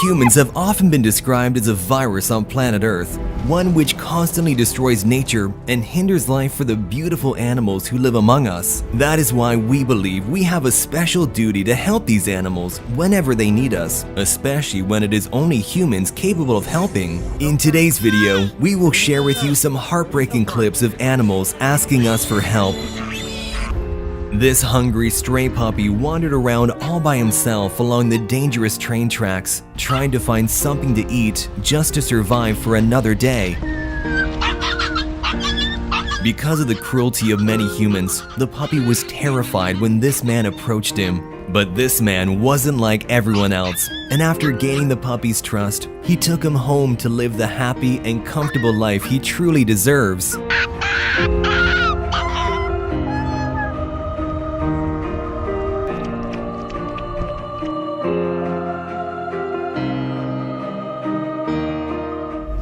Humans have often been described as a virus on planet Earth, one which constantly destroys nature and hinders life for the beautiful animals who live among us. That is why we believe we have a special duty to help these animals whenever they need us, especially when it is only humans capable of helping. In today's video, we will share with you some heartbreaking clips of animals asking us for help. This hungry stray puppy wandered around all by himself along the dangerous train tracks, trying to find something to eat just to survive for another day. Because of the cruelty of many humans, the puppy was terrified when this man approached him. But this man wasn't like everyone else, and after gaining the puppy's trust, he took him home to live the happy and comfortable life he truly deserves.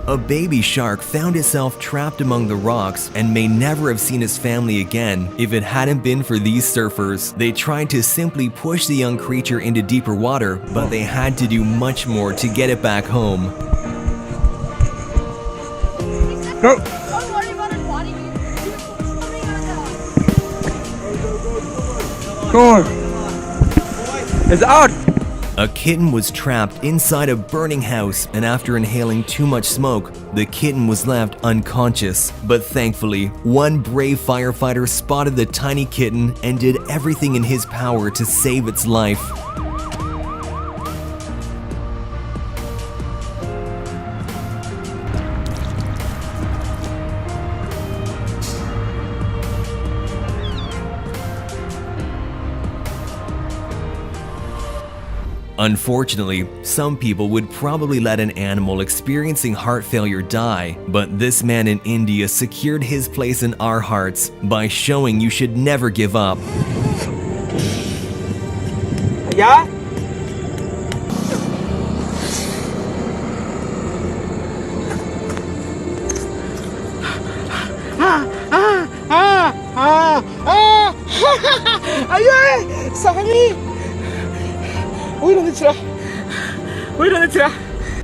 A baby shark found itself trapped among the rocks and may never have seen its family again if it hadn't been for these surfers. They tried to simply push the young creature into deeper water, but they had to do much more to get it back home. Go! Go on! It's out! A kitten was trapped inside a burning house, and after inhaling too much smoke, the kitten was left unconscious. But thankfully, one brave firefighter spotted the tiny kitten and did everything in his power to save its life. Unfortunately, some people would probably let an animal experiencing heart failure die, but this man in India secured his place in our hearts by showing you should never give up. Yeah? Aye! Sakali!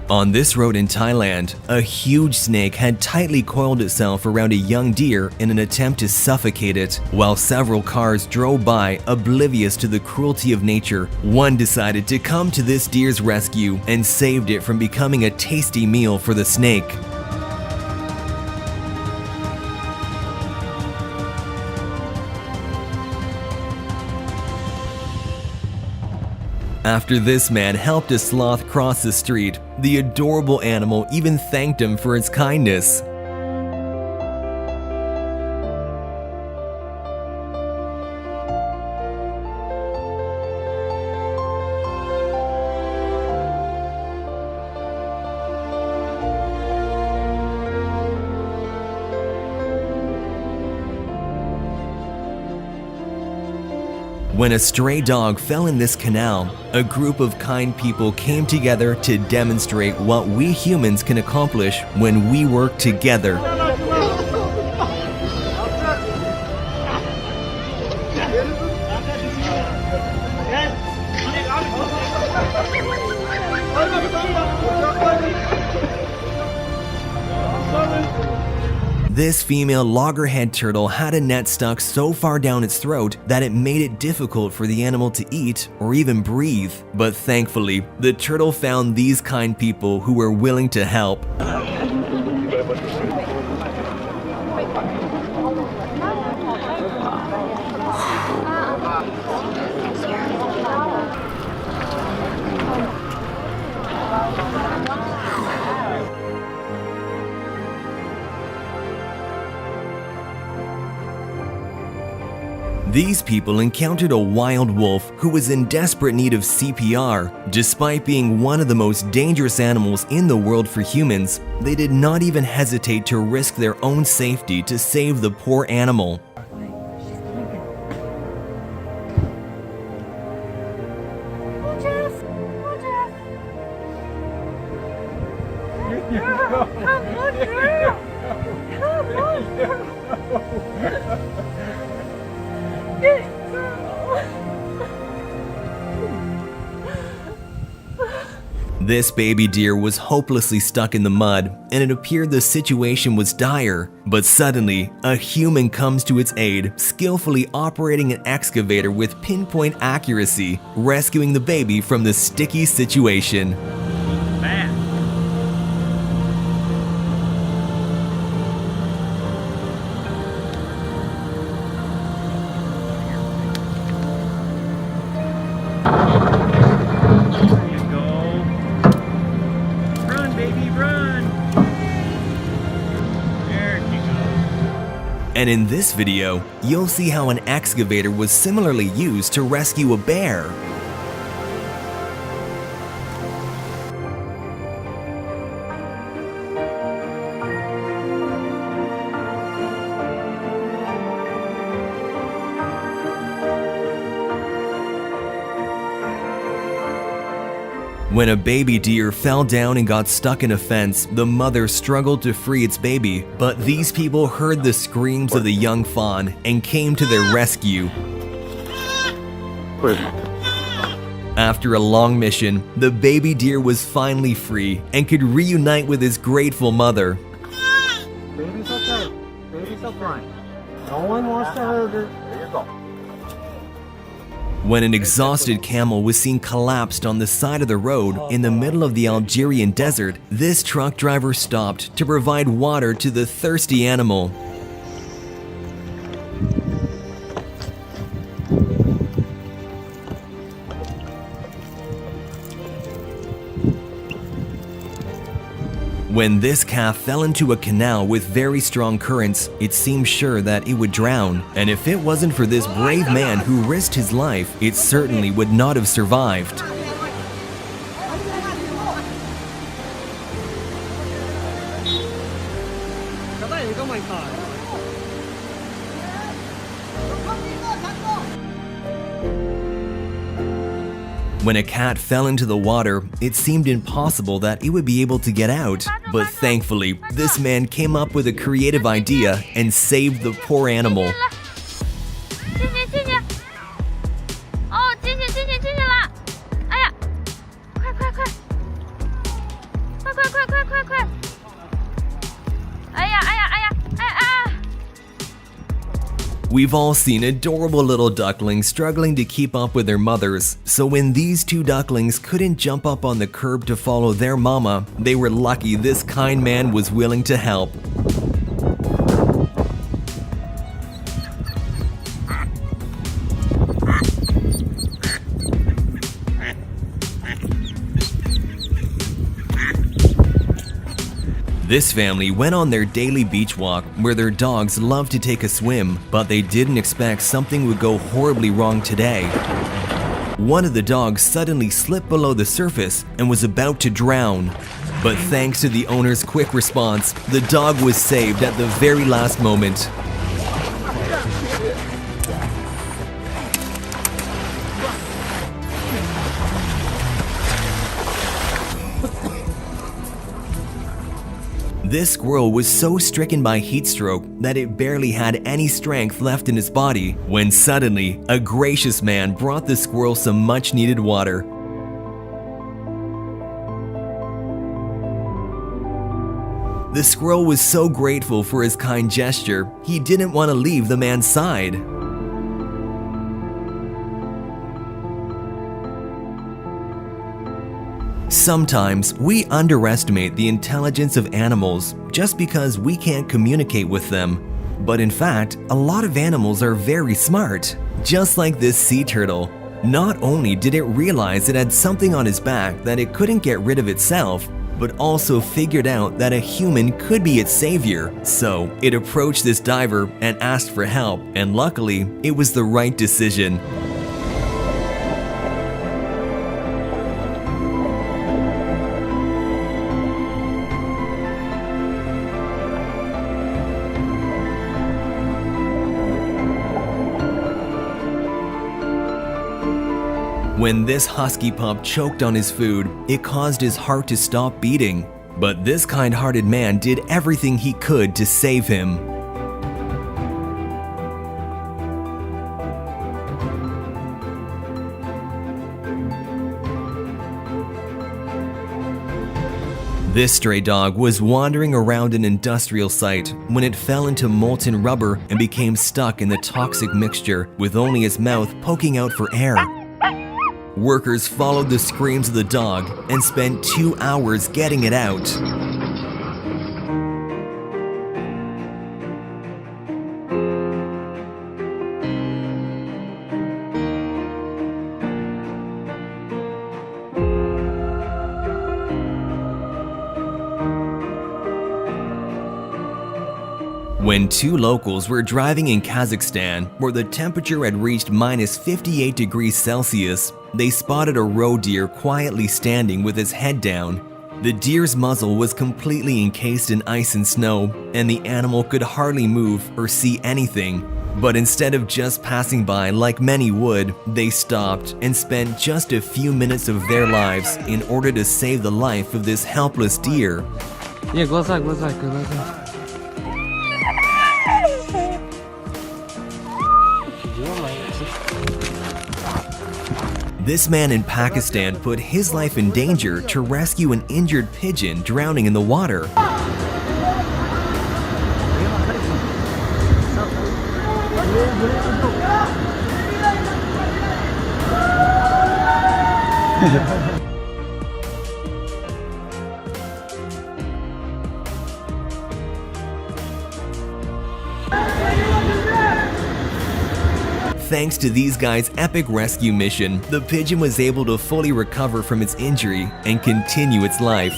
On this road in Thailand, a huge snake had tightly coiled itself around a young deer in an attempt to suffocate it. While several cars drove by, oblivious to the cruelty of nature, one decided to come to this deer's rescue and saved it from becoming a tasty meal for the snake. After this man helped a sloth cross the street, the adorable animal even thanked him for his kindness. When a stray dog fell in this canal, a group of kind people came together to demonstrate what we humans can accomplish when we work together. This female loggerhead turtle had a net stuck so far down its throat that it made it difficult for the animal to eat or even breathe. But thankfully, the turtle found these kind people who were willing to help. These people encountered a wild wolf who was in desperate need of CPR. Despite being one of the most dangerous animals in the world for humans, they did not even hesitate to risk their own safety to save the poor animal. This baby deer was hopelessly stuck in the mud, and it appeared the situation was dire. But suddenly, a human comes to its aid, skillfully operating an excavator with pinpoint accuracy, rescuing the baby from the sticky situation. And in this video, you'll see how an excavator was similarly used to rescue a bear. When a baby deer fell down and got stuck in a fence, the mother struggled to free its baby, but these people heard the screams of the young fawn and came to their rescue. After a long mission, the baby deer was finally free and could reunite with his grateful mother. Baby's okay. Baby's fine. No one wants to hurt her. There you go. When an exhausted camel was seen collapsed on the side of the road in the middle of the Algerian desert, this truck driver stopped to provide water to the thirsty animal. When this calf fell into a canal with very strong currents, it seemed sure that it would drown, and if it wasn't for this brave man who risked his life, it certainly would not have survived. When a cat fell into the water, it seemed impossible that it would be able to get out. But thankfully, this man came up with a creative idea and saved the poor animal. We've all seen adorable little ducklings struggling to keep up with their mothers, so when these two ducklings couldn't jump up on the curb to follow their mama, they were lucky this kind man was willing to help. This family went on their daily beach walk where their dogs love to take a swim, but they didn't expect something would go horribly wrong today. One of the dogs suddenly slipped below the surface and was about to drown. But thanks to the owner's quick response, the dog was saved at the very last moment. This squirrel was so stricken by heat stroke that it barely had any strength left in its body, when suddenly, a gracious man brought the squirrel some much-needed water. The squirrel was so grateful for his kind gesture, he didn't want to leave the man's side. Sometimes we underestimate the intelligence of animals just because we can't communicate with them. But in fact, a lot of animals are very smart. Just like this sea turtle. Not only did it realize it had something on its back that it couldn't get rid of itself, but also figured out that a human could be its savior. So it approached this diver and asked for help, and luckily, it was the right decision. When this husky pup choked on his food, it caused his heart to stop beating. But this kind-hearted man did everything he could to save him. This stray dog was wandering around an industrial site when it fell into molten rubber and became stuck in the toxic mixture with only its mouth poking out for air. Workers followed the screams of the dog and spent 2 hours getting it out. When two locals were driving in Kazakhstan, where the temperature had reached minus 58 degrees Celsius, they spotted a roe deer quietly standing with its head down. The deer's muzzle was completely encased in ice and snow, and the animal could hardly move or see anything. But instead of just passing by like many would, they stopped and spent just a few minutes of their lives in order to save the life of this helpless deer. Не, глаза, глаза. This man in Pakistan put his life in danger to rescue an injured pigeon drowning in the water. Thanks to these guys' epic rescue mission, the pigeon was able to fully recover from its injury and continue its life.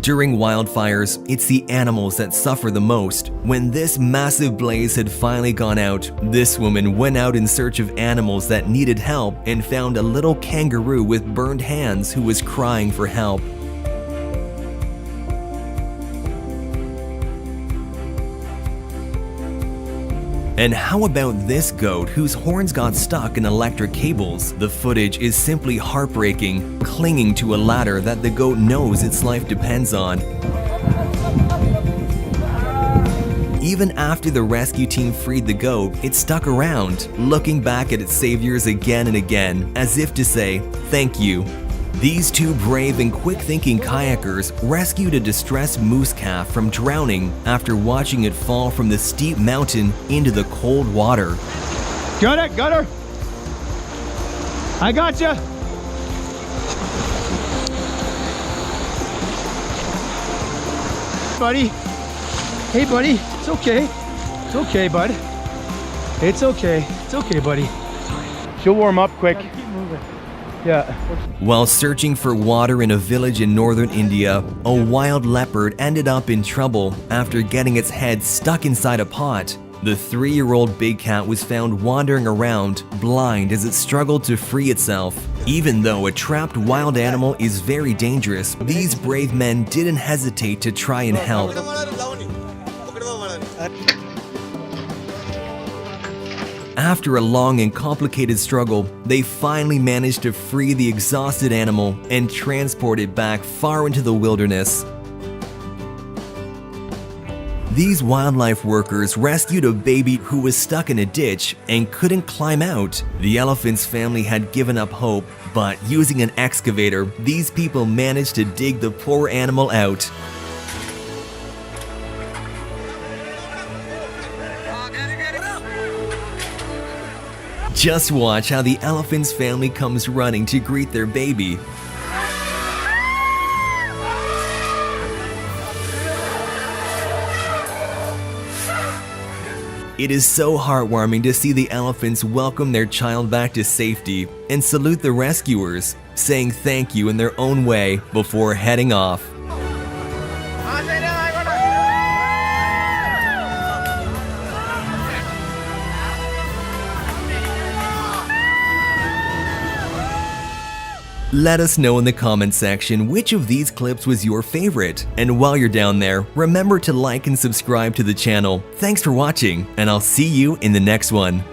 During wildfires, it's the animals that suffer the most. When this massive blaze had finally gone out, this woman went out in search of animals that needed help and found a little kangaroo with burned hands who was crying for help. And how about this goat whose horns got stuck in electric cables? The footage is simply heartbreaking, clinging to a ladder that the goat knows its life depends on. Even after the rescue team freed the goat, it stuck around, looking back at its saviors again and again, as if to say, "Thank you." These two brave and quick-thinking kayakers rescued a distressed moose calf from drowning after watching it fall from the steep mountain into the cold water. Got her! I got you! Buddy! Hey buddy, it's okay. It's okay, bud. It's okay. It's okay, buddy. She'll warm up quick. Keep moving. Yeah. While searching for water in a village in northern India, a wild leopard ended up in trouble after getting its head stuck inside a pot. The 3-year-old big cat was found wandering around, blind as it struggled to free itself. Even though a trapped wild animal is very dangerous, these brave men didn't hesitate to try and help. After a long and complicated struggle, they finally managed to free the exhausted animal and transport it back far into the wilderness. These wildlife workers rescued a baby who was stuck in a ditch and couldn't climb out. The elephant's family had given up hope, but using an excavator, these people managed to dig the poor animal out. Just watch how the elephant's family comes running to greet their baby. It is so heartwarming to see the elephants welcome their child back to safety and salute the rescuers, saying thank you in their own way before heading off. Let us know in the comment section which of these clips was your favorite. And while you're down there, remember to like and subscribe to the channel. Thanks for watching, and I'll see you in the next one.